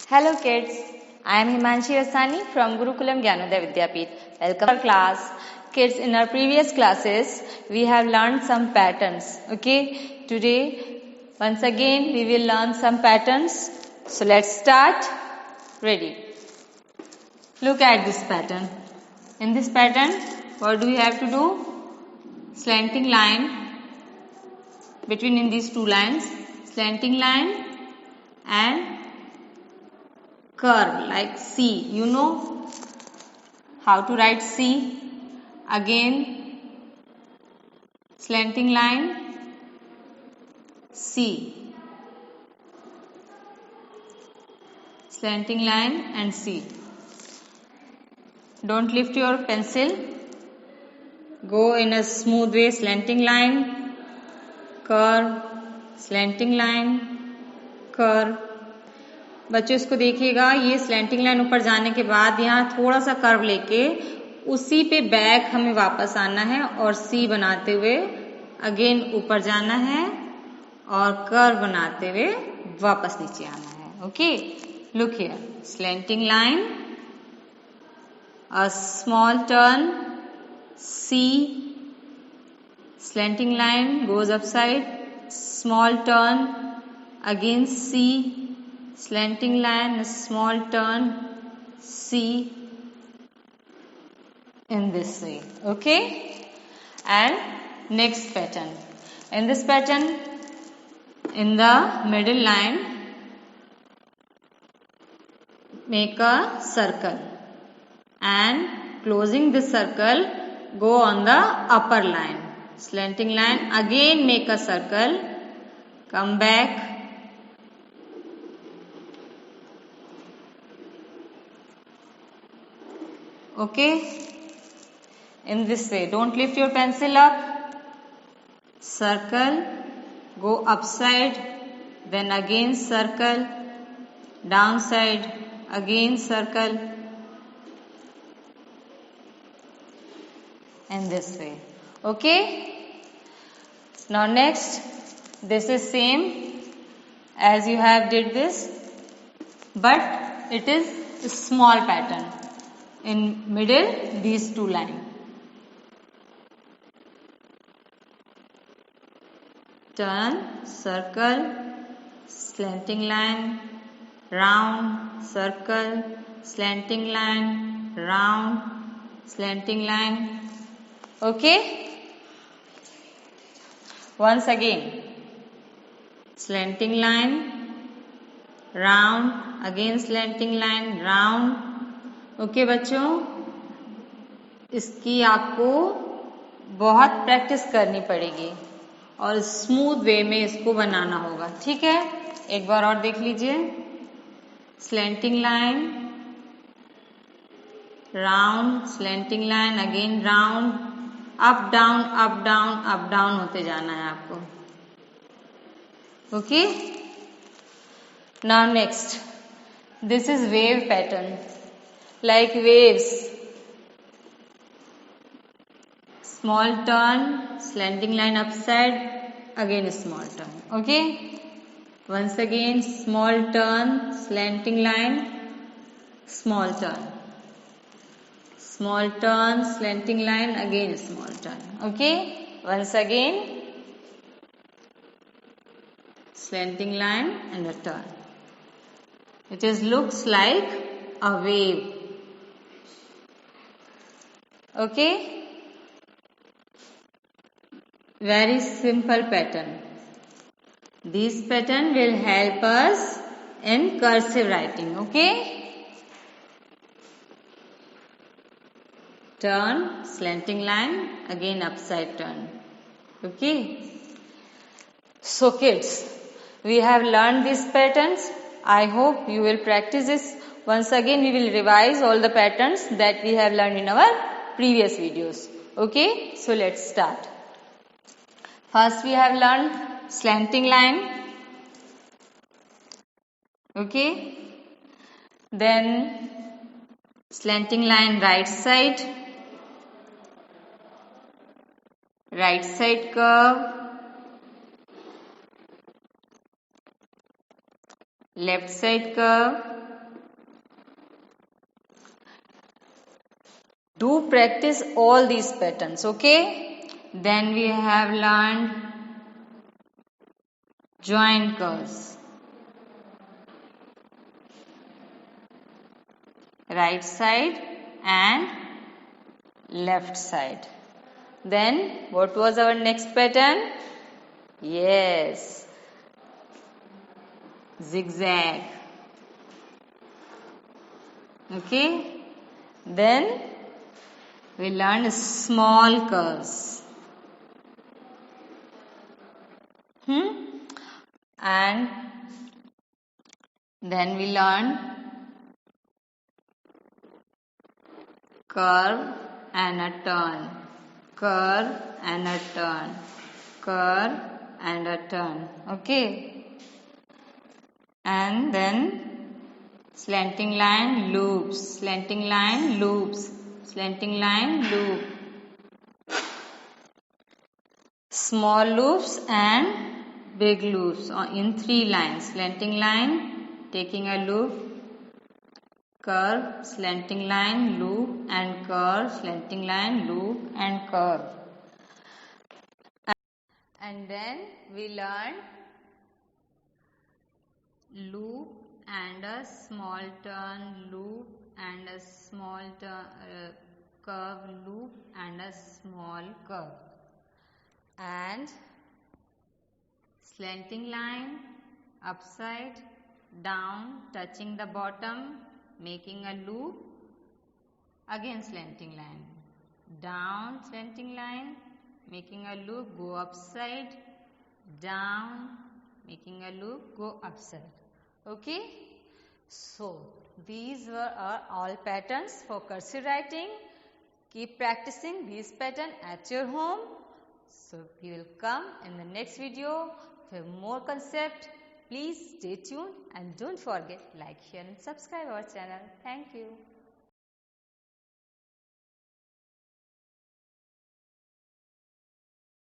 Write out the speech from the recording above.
Hello kids, I am Himanshi Asani from Gurukulam Gyanodaya Vidyapeeth. Welcome to our class. Kids, in our previous classes, we have learned some patterns. Okay, today once again we will learn some patterns. So let's start. Ready. Look at this pattern. In this pattern, what do we have to do? Slanting line between in these two lines, slanting line and curve like C. You know how to write C. Again slanting line C. Slanting line and C. Don't lift your pencil. Go in a smooth way. Slanting line, curve, slanting line, curve. बच्चों इसको देखिएगा, ये slanting line ऊपर जाने के बाद यहाँ थोड़ा सा कर्व लेके उसी पे बैक हमें वापस आना है और सी बनाते हुए अगेन ऊपर जाना है और कर्व बनाते हुए वापस नीचे आना है. Okay, look here. Slanting line, a small turn C, slanting line goes upside, small turn, again C, slanting line, a small turn, C, in this way. Okay, and next pattern. In this pattern, in the middle line, make a circle, and closing this circle, go on the upper line. Slanting line, again make a circle, come back, okay, in this way. Don't lift your pencil up. Circle, go upside, then again circle, downside, again circle, in this way. Okay, now next, this is same as you have did this, but it is a small pattern. In middle, these two lines. Turn, circle, slanting line, round, circle, slanting line, round, slanting line. Okay, once again, slanting line, round, again slanting line, round. Okay बच्चों, इसकी आपको बहुत practice करनी पड़ेगी और smooth way में इसको बनाना होगा. ठीक है, एक बार और देख लीजिए. Slanting line, round, slanting line, again round, up down up down up down होते जाना है आपको. Okay, now next, this is wave pattern. Like waves, small turn, slanting line upside, again small turn. Okay, once again small turn, slanting line, small turn, small turn, slanting line, again small turn. Okay, once again slanting line and a turn. It is looks like a wave. Okay, very simple pattern. This pattern will help us in cursive writing. Okay, turn, slanting line, again upside turn. Okay, so kids, we have learned these patterns. I hope you will practice this. Once again we will revise all the patterns that we have learned in our previous videos. Okay, so let's start. First we have learned slanting line. Okay, then slanting line right side curve, left side curve, practice all these patterns, okay? Then we have learned joint curves. Right side and left side. Then what was our next pattern? Yes, zigzag. Okay. Then we learned small curves. And then we learned curve and a turn, curve and a turn, curve and a turn. Okay. And then slanting line, loops, slanting line, loops, slanting line, loop. Small loops and big loops in 3 lines. Slanting line, taking a loop, curve, slanting line, loop and curve, slanting line, loop and curve. And then we learn loop and a small turn, loop and a small turn, curve, loop and a small curve. And slanting line, upside, down, touching the bottom, making a loop, again slanting line, down, slanting line, making a loop, go upside, down, making a loop, go upside. Okay? So, these were our all patterns for cursive writing. Keep practicing these patterns at your home. So, we will come in the next video for more concept. Please stay tuned and don't forget like, share and subscribe our channel. Thank you.